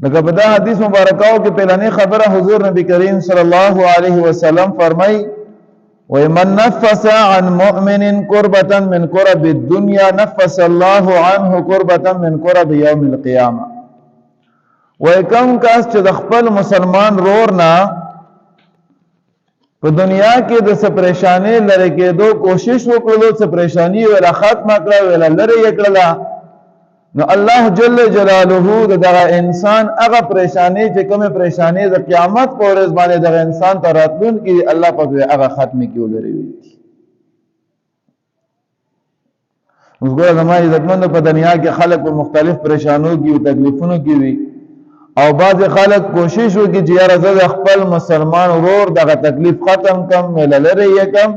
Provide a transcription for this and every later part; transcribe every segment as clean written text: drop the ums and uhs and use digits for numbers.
لکه په دا حدیث مبارکاو کې پهلنی خبره حضور نبی کریم صلی الله علیه وسلم فرمای ومن نفس عن مؤمن كربة من كرب الدنيا نفس الله عنه كربة من كرب يوم القيامه وکم کس چې د خپل مسلمان رور نه په دنیا کې د څه پریشانی لری کېدو کوشش وکړو څه پریشانی ولا ختمه کړو ولا لری کړلا نو الله جل جلاله دغه انسان هغه پریشانی چې کومه پریشانی د قیامت په ورځ باندې دغه انسان ته راتلون کې الله پاک هغه ختمه کیولري وي. وګوره زموږ عزتمند په دنیا کې خلک په مختلف پریشانو کې او تکلیفونو کې وي او بعض خلک کوشش وکړي چې یاره زه خپل مسلمان ورور دغه تکلیف ختم کم مللره یکم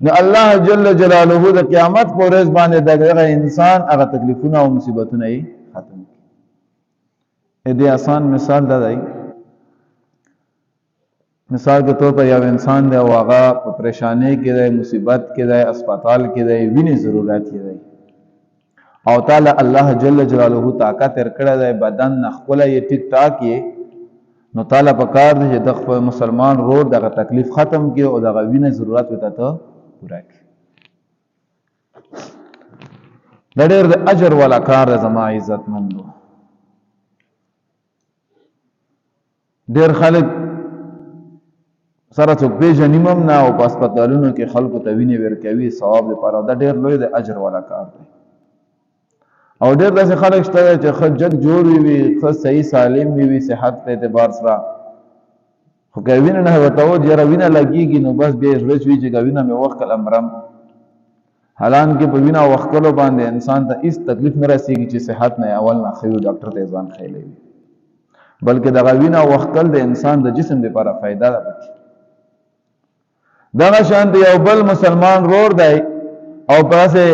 نو الله جل جلاله د قیامت پر ورځ باندې دغه انسان هغه تکلیفونه او مصیبتونه یې ختم کړي. دې آسان مثال دا دی، مثال کے طور پر یو انسان دی او هغه په پریشانی کې دی، مصیبت کې دی، اسپیټال کې دی، وینې ضرورت کې دی او تعالی الله جل جلاله طاقت ورکړی دی بدن نخوله یې ټیک ټاک یې نو تعالی په کار دی چې د مسلمان رور دغه تکلیف ختم کړي او دغه وینې ضرورت وته ته پوره کړي. دا ډېر د اجر والا کار دی زما عزتمندو. ډېر خلک سره څوک پیژنیم هم نه او په هسپتالونو کې خلکو ته وینې ورکوي ثواب لپاره، دا ډېر لوی د اجر والا کار دی. او ډېر داسې خلک شته چې ښه جګ جوړ وي، ښه صحیح سالم وي صحت په اعتبار سره، خو که وینه نه ورته و یاره وینه لګېږي نو بس بیا یې زړه وي چې که وینه مې وښکل مرم. حالانکه په وینه وښکلو باندې انسان ته هېڅ تکلیف نه رسېږي چې صحت نه اول نه ښه وي ډاکټر ته یې ځان خیلی وي، بلکې دغه وینه وښکل د انسان د جسم لپاره فایده ده پکې. دغه شان یو بل مسلمان رور دی او په داسې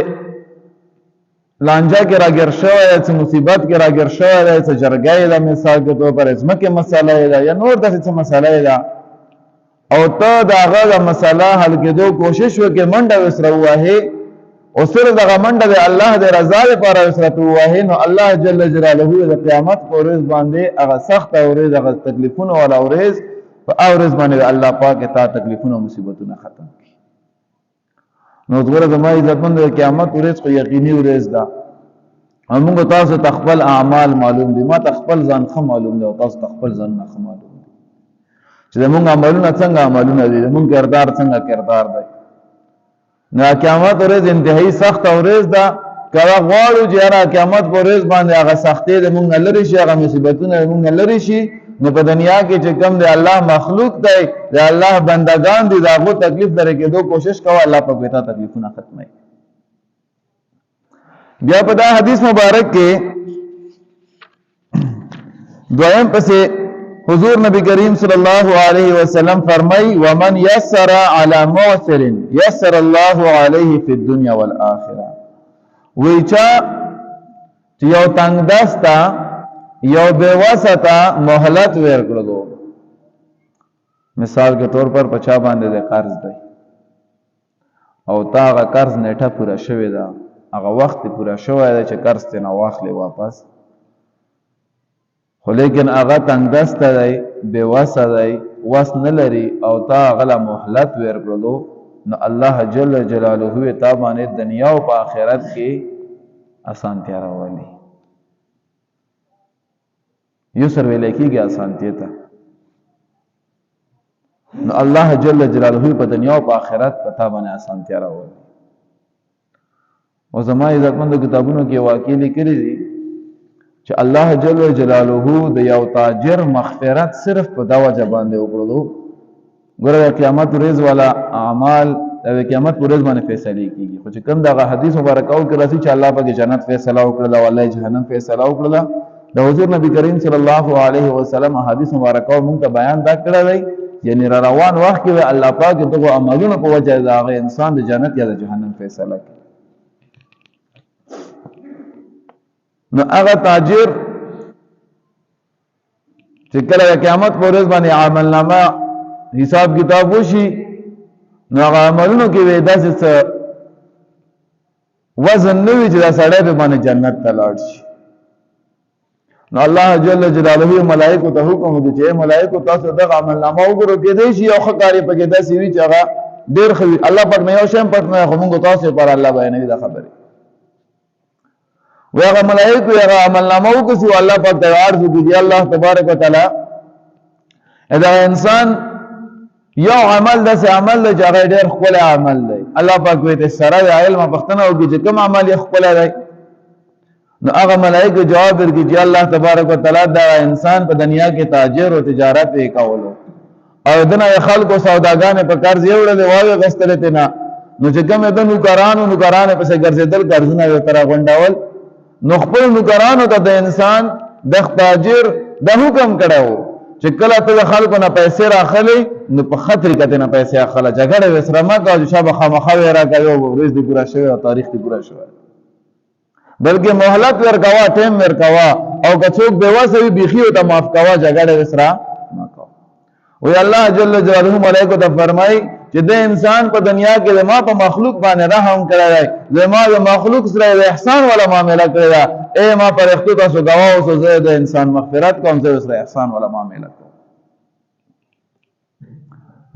لانجه کې راګیر شوی دی، څه مصیبت کې راګیر شوی دی، څه جرګه یې ده مثال کے طور پر ځمکې مسله یې ده یا نور داسې څه مسله یې ده او ته د هغه د مسله حل کېدو کوشش وکړې منډه ورسره ووهې او صرف دغه منډه د الله د رضا لپاره ورسره ته ووهې نو الله جل جلاله د قیامت په ورځ باندې هغه سخته ورځ هغه تکلیفونه والا ورځ په هغه ورځ باندې الله پاک تا تکلیفونه او مصیبتونه ختم کړي. نو وګوره زما عزتمند د قیامت ورځ خو یقیني ورځ ده او موږ تاسو ته خپل اعمال معلوم دي، ما ته خپل ځان ښه معلوم دی او تاسو ته خپل ځان نه ښه معلوم دی چې زموږ عملونه څنګه عملونه دي، زموږ کردار څنګه کردار دی. نو قیامت ورځ انتهایی سخته ورځ ده. که غواړو چې یاره قیامت په ورځ باندې هغه سختۍ د موږ نه لرې شي، هغه مصیبتونه د موږ نه لرې شي، نو په دنیا کې چې کوم دی الله مخلوق دی، د الله بندگان دي، د هغو تکلیف لرې کېدو کوشش کوه، الله پاک به تا تکلیفونه ختموي. بیا په دا حدیث مبارک کې دویم پسې حضور نبی کریم صلی الله علیه وسلم فرمای ومن یسر علی معسر یسر الله علیه فی الدنیا والآخرة. وی چا چې یو تنگ دستا یو بے وسطا مهلت ورکړو، مثال کے طور پر پچا باندې د قرض دی او تا هغه قرض نیټه پوره شوې ده، هغه وخت پوره شوی دی چې قرض ته نه واخلې واپس، خو لیکن هغه تنگ دسته دی، بے وسه دی، وس نه لري او تا هغه له مهلت ورکړلو نو الله جل جلاله تا باندې دنیا او په آخرت کې اسانتیا راولي. یسر ویل کېږي اسانتیا ته، نو الله جل جلاله په دنیا او په آخرت په تا باندې اسانتیا راولي. او زما عزتمندو کتابونو کې واقع لیکلي دي چې الله جل جلاله د یو تاجر مغفرت صرف په دا وجه باندې وکړلو. ګوره د قیامت ورځ والا اعمال د قیامت ورځ باندې فیصله کیږي، خو چې کوم دغه حدیث مبارکاو کې راځي چې الله پاک جنت فیصله وکړه او الله جهنم فیصله وکړه، د حضور نبی کریم صلی الله علیه وسلم حدیث مبارکاو موږ ته بیان دا کړی دی، یعنی را روان وخت کې الله پاک دغه عملونه په وجه د هغه انسان د جنت یا د جهنم فیصله کوي. نو هغه تاجر چې کله د قیامت په ورځ باندې عمل نامه حساب کتاب وشي نو هغه عملونو کې وې داسې څه وزن نه وي چې دا سړی په باندې جنت ته لاړ شي. نو الله جل جلاله ملائکه ته حکم وکړي چې ملائکه تاسو دغه عمل نامه وګورئ کې دی شي او خکاري پکې داسې وی چې هغه ډېر خوي الله پټ نه یو شیم پټ نه خو موږ تاسو پر الله بیانوي دا خبره وهغه ملائکه هغه عمل نامه وکړي الله پاک ته عرض وکړي الله تبارک وتعالى دا انسان یو عمل داسې عمل دی چې هغه ډېر ښکلی عمل دی الله پاک وایي ته سره د علم پوښتنه وکړي چې کوم عمل یې ښکلی دی نو هغه ملائکه جواب ورکړي چې الله تبارک وتعالی دا انسان په دنیا کې تاجر او تجارت یې کولو او دنه خلکو سوداګانې په قرض یې وړلې واوې غستلې ته نه نو چې کوم د نوکرانو پسې ګرځېدل قرضونه یې ترا غونډول نو خپل نوکرانو ته د انسان د تاجر د حکم کړو چې کله ته خلکو نه پیسې راخلې نو په خطر کې نه پیسې اخله جګړه وسره ما کا چې شابه خامخا راکایو ورځ دې پورا شوی او تاریخ دې پورا شوی بلکې مهلت ورکوا ټیم ورکوا او که څوک بیواسه وي بيخي او ته معاف کوا جګړه وسره ما کا وی الله جل جلاله ملائکه ته فرمای چې د انسان په دنیا کې ما په مخلوق باندې رحم کړی دی ما د مخلوق سره د احسان ولا معاملہ کړی دی اے ما پر اختو تاسو گواه اوسو زه د انسان مغفرت کوم زه سره احسان ولا معاملہ کوم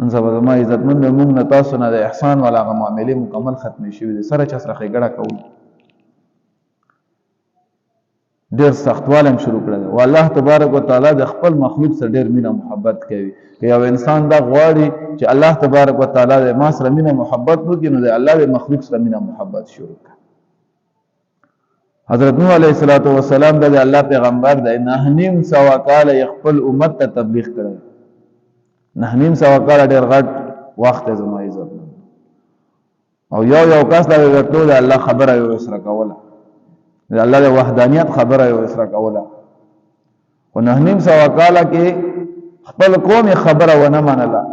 ان سبا ما عزتمند موږ نه تاسو نه د احسان ولا معاملې مکمل ختم شي دي سره چا سره خېګړه کوي ډېر سختوالم شروع کړل او الله تبارک وتعالى د خپل مخلوق سره ډېر مینه محبت کوي که یو انسان دا غواړي چې الله تبارک وتعالى د ما سره مینه محبت وکړي نو د الله د مخلوق سره مینه محبت شروع کړي حضرت نوح علیہ الصلوۃ والسلام د الله پیغمبر د 9.5 کال خپل امت ته تبلیغ کړی 9.5 کال ډېر غټ وخت زما عزت او یو کس دا ورته د الله خبره یو سره کوله د الله د وحدانیت خبره یو سره کوله او 9.5 کال کې خپل قوم خبره ونه منله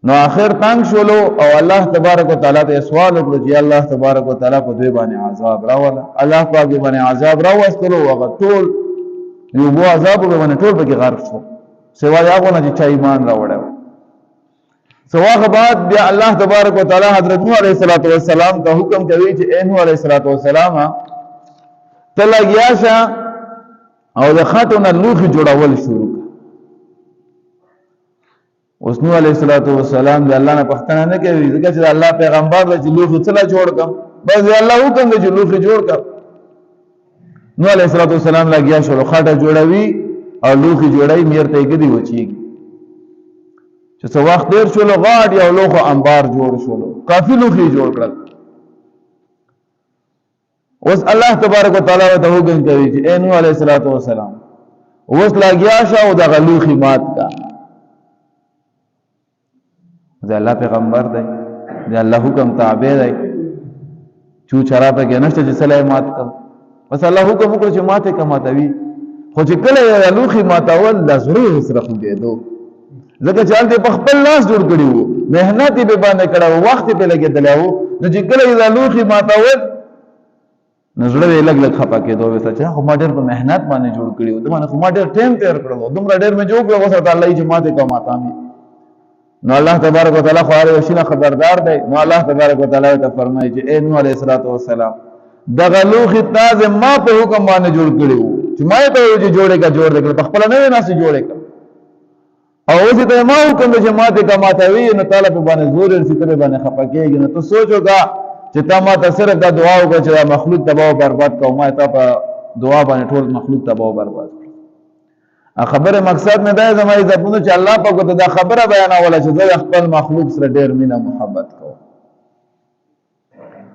نو اخر تنگ شولو او الله تبارک وتعالى ته سوال وکړ چې الله تبارک وتعالى په دوی باندې عذاب راوله الله پاک باندې عذاب راوستلو هغه ټول یو بو عذاب باندې ټول به غرق شو سوا هغه نه چې ایمان راوړل سوا بعد بیا الله تبارک وتعالى حضرت نوح علیہ السلام ته حکم کوي چې اے نوح علیہ السلام تلا گیاشه او د خاتون لوخي جوړول شروع اوس نوح علیہ السلام د الله نه پښتنه نه کوي ځکه چې الله پیغمبر د لوخي څلا جوړ کم بس الله حکم دی چې لوخي جوړ کړ نوح علیہ السلام لګیا شو خاطه جوړوي او لوخي جوړای میرته کېدی وچیږي چې څو وخت ډیر شول غاډ یو لوخو انبار جوړ شول کافی لوخي جوړ کړل اوس الله تبارک وتعالى ته حکم کوي چې اے نوح علیہ السلام اوس لګیا شو د غلوخي مات کا دا الله پیغمبر دی دا الله حکم تابع دی چو چرا په کې نشته چې سلامات کم بس الله حکم وکړي چې ماته کماتوي خو چې کله لوخي ماتول د ضرور سره خوګېدو ځکه چې هلته په خپل لاس جوړ کړی وو مهنت به باندې کړو وخت په لګېدلو نو چې کله د لوخي ماتول نزړه یې لګ خپه کېدو وسه چې خو ما ډېر په مهنت باندې جوړ کړی وو دمانه خو ما ډېر ټیم تیر کړو دومره ډېر مې جوړ کړو وسه الله یې ماته کماتامي نو الله تبارک وتعالى خو هر شي خبردار دی نو الله تبارک وتعالى ته فرمایي چې اے نوح علیہ السلام دغه لوخي تازه ما په حکم باندې جوړ کړی وو چې ما ته یې جوړېګا جوړ کړ په خپل نه ناس جوړېګا او اوس ته ما حکم چې ما ته کماتوي نو تعالی په باندې زور ورسې ته باندې خپکیږي نو ته سوچوګا چې تا ما ته صرف دا دعا وکړه چې مخلوق تباہ او برباد کوم ما ته په دعا باندې ټول مخلوق تباہ او برباد خبره مقصد نه دی زما عزتونو چې الله پاک ته دا خبره بیانوله چې زه خپل مخلوق سره ډېر مینه محبت کوم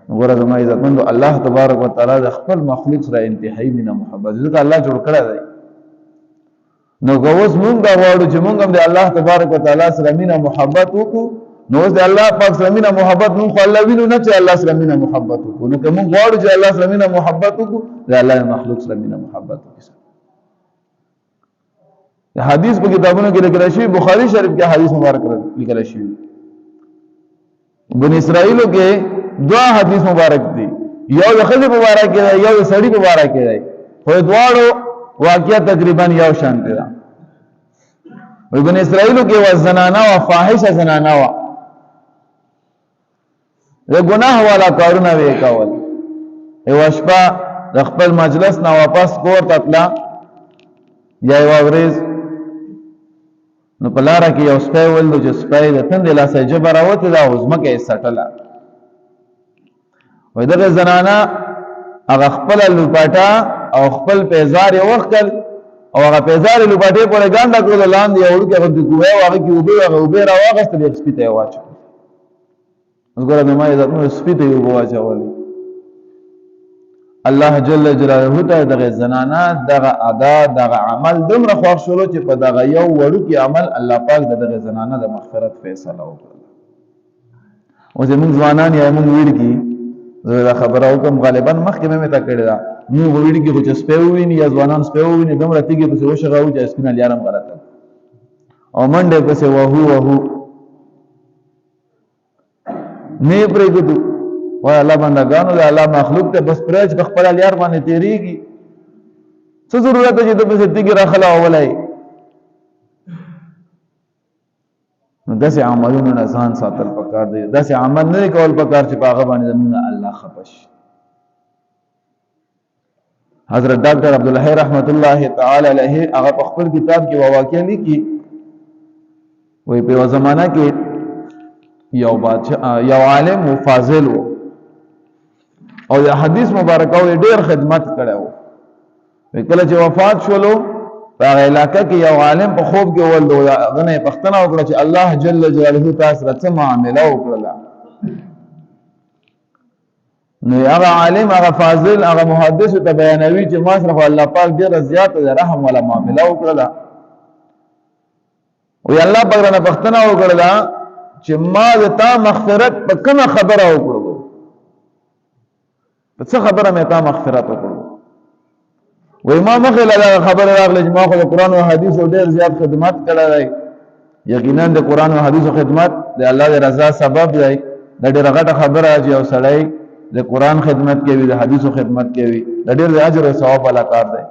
وګوره زما عزتمندو الله تبارک وتعالى د خپل مخلوق سره انتهایی مینه محبت ځکه الله جوړ کړی دی نو اوس مونږ دا غواړو چې مونږ هم د الله تبارک وتعالى سره مینه محبت وکړو نو اوس د الله پاک سره مینه محبت مونږ خو الله وینو نه چې الله سره مینه محبت وکړو نو که مونږ غواړو چې الله سره مینه محبت وکړو د الله مخلوق سره مینه محبت وکړو حدیث په کتابونو کې لیکل شوی بخاری شریف کې حدیث مبارک لیکل شوی بنی اسرائیلو کې دوا حدیث مبارک دي یو د خځې مبارک دی یو د سړي مبارک دی خو دواړو واقعیا تقریبا یو شان دي وي بنی اسرائیلو کې و زنانه او فاحشه زنانه و د ګناه والا کارونه وکول ای وشپا د خپل مجلس نه واپس کور ته تله یا یوه ورځ نو په لاره کې یو سپی ولدو چې سپی د تندې لاسه یې ژبه راوتې ده او ځمکه یې څټله. وایي دغه زنانه هغه خپله لوپاټه او خپل پیزار یې وښکل او هغه پیزار یې لوپاټې پورې ګانډه کړلو، لاندې یو وړوکی غوندې کوهی و، هغه کې اوبه هغه اوبې راواخېستلې یو سپي ته یې واچولې. اوس ګوره زما عزتمنو سپي ته یې اوبه واچولې. الله جل جلاله ته دغه زنانه دغه ادا دغه عمل دومره خوښ شولو چې په دغه یو وړوکي عمل الله پاک دغه زنانه د مغفرت فیصله وکړه. اوس موږ ځوانان یا موږ ویډ کې زه دا خبره وکم غالبا مخکې مې ته کړې ده، موږ ویډ کې خو چې سپی وویني یا ځوانان سپی وویني دومره تیږې پسې وشغاو چې سپینه لیارم غلطه او منډې پسې وهو وهو نه پرېږدو. وای الله بندگانو د الله مخلوق ته بس پرېږ په خپله لیار باندې تېرېږي، څه ضرورت دی چې ته پسې تیږې راخلاولی. نو داسې عملونو نه ځان ساتل پکار دی، داسې عمل نه دی کول پکار چې په هغه باندې زموږ الله خفه شي. حضرت ډاکټر عبدالحی رحمت الله تعالی علیه هغه په خپل کتاب کې یوه واقعه لیکي، وایي په یوه زمانه کې یو عالم و فاضل و او د حدیث مبارکه و ډېر خدمت کړی و. کله چې وفات شولو په هغه علاقه کې یو عالم په خوب کې ولدو، هغه نه یې پوښتنه وکړه چې الله جل جلاله تا سره څه معامله وکړله. نو هغه عالم هغه فاضل هغه محدث ته بیانوي چې ما سره الله پاک ډېره زیاته د رحم والا معامله وکړله. وی الله پاک رانه پوښتنه وکړله چې ما د تا مغفرت په کومه خبره وکړو، په څه خبره مې تا مغفرت وکړو. وی ما مخې له دغه خبره راغله چې ما خو د قرآن او حدیثو ډېر زیات خدمت کړی دی. یقینا د قرآن او حدیثو خدمت د الله د رضا سبب دی. دا ډېره غټه خبره چې یو سړی د قرآن خدمت کوي، د حدیثو خدمت کوي، دا ډېر د اجر او ثواب والا کار دی.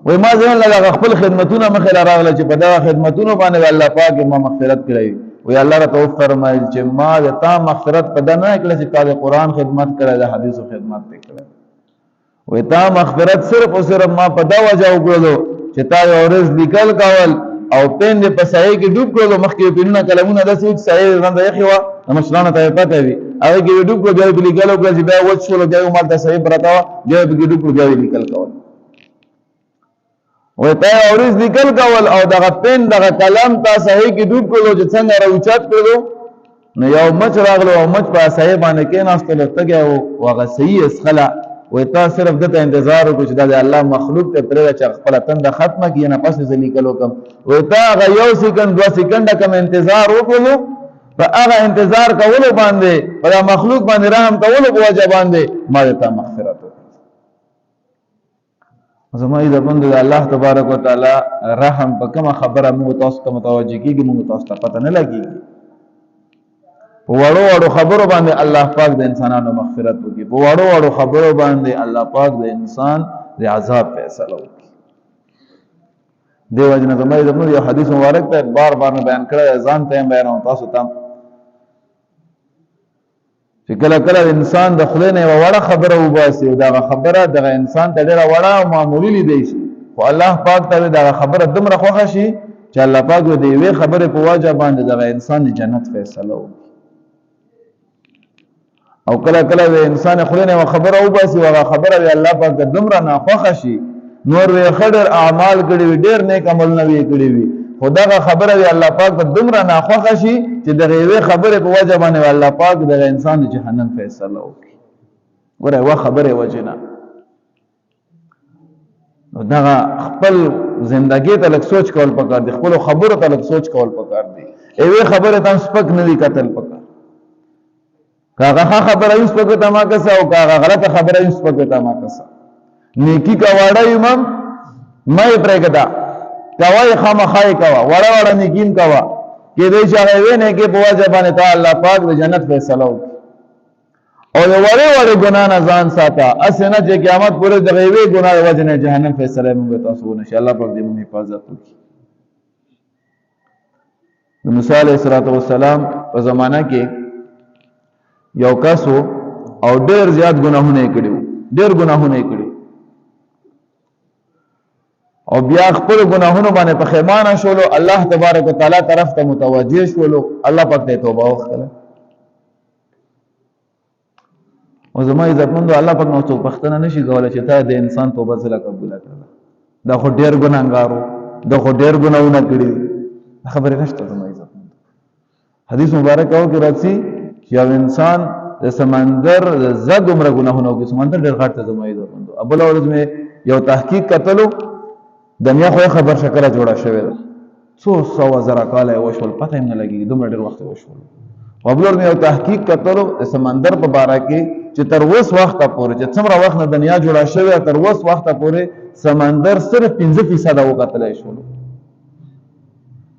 وی ما ځان له خپل خدمتونه مخې له راغله چې په دغه خدمتونو باندې الله پاک ما مغفرت کړی. وی الله راته وفرمایل چې ما د تا مغفرت په ده نه کړی چې تا د قرآن خدمت کړی، د حدیثو خدمت دې کړی. وی تا مغفرت صرف او صرف ما په دا وجه وکړلو چې تا یو ورځ لیکل کول او پین دې په سایې کې ډوب کړلو. مخکې پینونه قلمونه داسې وو چې سایې رنده یخې وه، د مشرانو ته یې پته وي، هغې کې یې ډوب کړو، بیا یې پې لیکل وکړه چې بیا وچ شولو، بیا یې همالته سایې پرته وه، بیا یې پکې ډوب کړو، بیا یې لیکل کول. وی تا یو ورځ لیکل کول او دغه پین دغه قلم تا سایې کې ډوب کړلو چې څنګه راوچت کړلو، نو یو مچ راغلو او مچ په سایې باندې کېناستلو، تږی و هغه صحیح اسخله. وی تا صرف دته انتظار وکړو چې دا د الله مخلوق ته پرېږده چې خپله تنده ختمه کړي، نه پس زه لیکل وکړم. وی تا هغه یو سیکنډ 2 سیکنډه کوم انتظار وکړلو، په هغه انتظار کولو باندې په دا مخلوق باندې رحم کولو په وجه باندې ما د تا مغفرت وکړه. زما عزتمند د الله تبارک وتعالی رحم په کومه خبره موږ تاسو ته متوجه کېږي، موږ تاسو ته پته نه لګېږي. په وړو وړو خبرو باندې الله پاک د انسانانو مغفرت وکړي، په وړو وړو خبرو باندې الله پاک د انسان د عذاب فیصله وکړي. دیو وجه نه زما عزتمند یو حدیث مبارک ته بار بار نه بیان کړی، ځان ته یې بیانوم تاسو ته، چې کله کله انسان د خولې نه یوه وړه خبره وباسي، دغه خبره دغه انسان ته ډېره وړه او معمولي لیدی شي، خو الله پاک ته دغه خبره دومره خوښه شي چې الله پاک د یوې خبرې په وجه باندې دغه انسان د جنت فیصله وکړي. او کله کله د انسان خولې نه یوه خبره وباسي، هغه خبره د الله پاک ته دومره ناخوښه شي، نور وی ښه ډېر اعمال کړي وي، ډېر نیک عملونه وی کړي وي، خو دغه خبره د الله پاک ته دومره ناخوښه شي چې دغه یوې خبرې په وجه باندې الله پاک دغه انسان د جهنم فیصله وکړي. ګوره یوه خبرې وجې نه، نو دغه خپل زندګۍ ته لږ سوچ کول پکار دي، خپلو خبرو ته لږ سوچ کول پکار دي. یوې خبرې ته هم سپک نه دي کتل پکار، که هغه ښه خبره وي سپکو ته مه کسه او که هغه غلطه خبره وي سپکو ته مه کسه. نیکي که وړه وي مه یې پرېږده، کوه یې خامخا یې کوه، وړه وړه نیکي هم کوه، کېدای شي هغه یوې نیکۍ په وجه باندې تا الله پاک د جنت فیصله وکړي. او د وړې وړې ګناه نه ځان ساته، هسې نه چې قیامت پورې دغه یوې ګناه د وجې نه جهنم فیصله یې موږ تاسو ونه شي. الله پاک دې موږ حفاظت وکړي. د موسی علیه السلام په زمانه کې یو کس و او ډېر زیات ګناهونه یې کړي وو، ډېر ګناهونه یې کړي او بیا خپل ګناهونو باندې پښیمانه شولو الله تبارک وتعالى طرف ته متوجه شولو الله پاک ته توبه وکړه او زما عزتمندو الله پاک نو څوک پښتنه نشي کولای چې تا د انسان توبه زله قبول کړه دا خو ډېر ګناهګارو دا خو ډېر ګناهونه کړي خبره نشته زما عزتمندو حدیث مبارک او کې راځي چې یو انسان د سمندر زګ عمر ګناهونه کوي سمندر ډېر غټ ته زما عزتمندو ابل اورز مې یو تحقیق کتلو دنیا خو خبر شکره جوړه شوې ده 100,000 کاله وشول پته هم نه لګي دومره ډېر وخت وشول وبلور مې یو تحقیق کتلو د سمندر په باره کې چې تر اوس وخت پورې چې څومره وخت نه دنیا جوړه شوې تر اوس وخت پورې سمندر صرف 15% وکتلای شول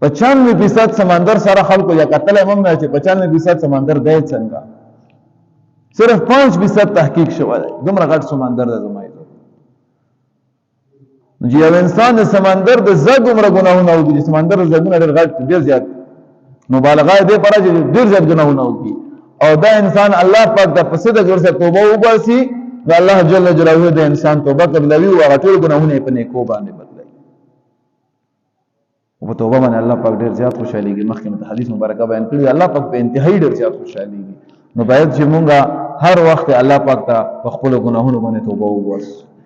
95% سمندر سره خلکو یا کتلای هم نه چې 95% سمندر دی څنګه صرف 5% تحقیق شوی دی دومره غټ سمندر دی زمای چې یو انسان د سمندر د زګ عمر ګناهونه وکړي سمندر زګونه ډېر غټ ډېر زیات مبالغه دې پره چې ډېر زیات ګناهونه وکړي او دا انسان الله پاک د پسې د جوړ سره توبه وباسي دا الله جل جلاله د انسان توبه قبلوي او هغه ټول ګناهونه په نیکو باندې بدلوي او په توبه باندې الله پاک ډېر زیات خوشاليږي مخکې د حدیث مبارکه بیان کړی الله پاک په انتهایی ډېر زیات خوشاليږي نو باید چې مونږه هر وخت الله پاک ته په خپل ګناهونو باندې توبه وباسو